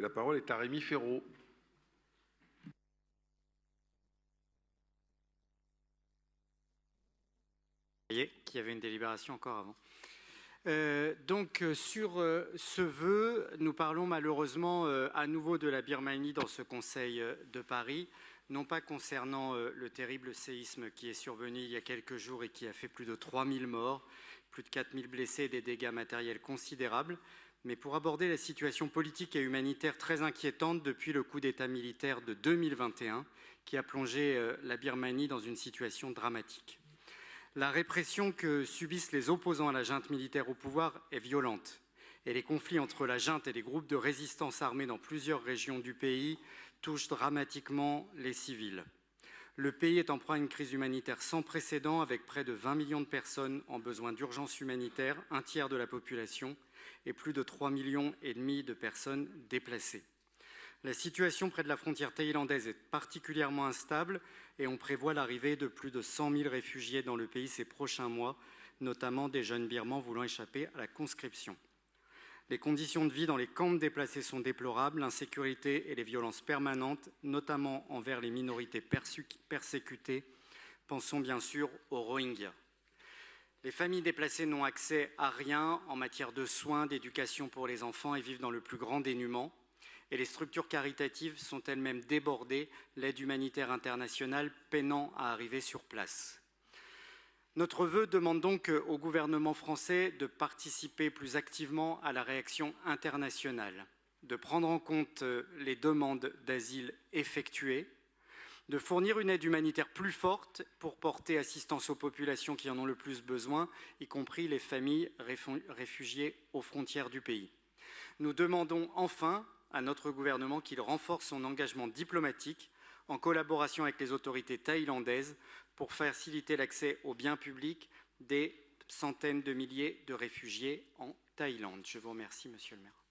La parole est à Rémi Féraud. Vous voyez qu'il y avait une délibération encore avant. Sur ce vœu, nous parlons malheureusement à nouveau de la Birmanie dans ce Conseil de Paris, non pas concernant le terrible séisme qui est survenu il y a quelques jours et qui a fait plus de 3000 morts, plus de 4000 blessés et des dégâts matériels considérables, mais pour aborder la situation politique et humanitaire très inquiétante depuis le coup d'État militaire de 2021 qui a plongé la Birmanie dans une situation dramatique. La répression que subissent les opposants à la junte militaire au pouvoir est violente et les conflits entre la junte et les groupes de résistance armés dans plusieurs régions du pays touchent dramatiquement les civils. Le pays est en proie à une crise humanitaire sans précédent avec près de 20 millions de personnes en besoin d'urgence humanitaire, un tiers de la population et plus de 3,5 millions de personnes déplacées. La situation près de la frontière thaïlandaise est particulièrement instable et on prévoit l'arrivée de plus de 100 000 réfugiés dans le pays ces prochains mois, notamment des jeunes Birmans voulant échapper à la conscription. Les conditions de vie dans les camps de déplacés sont déplorables, l'insécurité et les violences permanentes, notamment envers les minorités persécutées. Pensons bien sûr aux Rohingyas. Les familles déplacées n'ont accès à rien en matière de soins, d'éducation pour les enfants et vivent dans le plus grand dénuement. Et les structures caritatives sont elles-mêmes débordées, l'aide humanitaire internationale peinant à arriver sur place. Notre vœu demande donc au gouvernement français de participer plus activement à la réaction internationale, de prendre en compte les demandes d'asile effectuées, de fournir une aide humanitaire plus forte pour porter assistance aux populations qui en ont le plus besoin, y compris les familles réfugiées aux frontières du pays. Nous demandons enfin à notre gouvernement qu'il renforce son engagement diplomatique en collaboration avec les autorités thaïlandaises pour faciliter l'accès aux biens publics des centaines de milliers de réfugiés en Thaïlande. Je vous remercie, Monsieur le maire.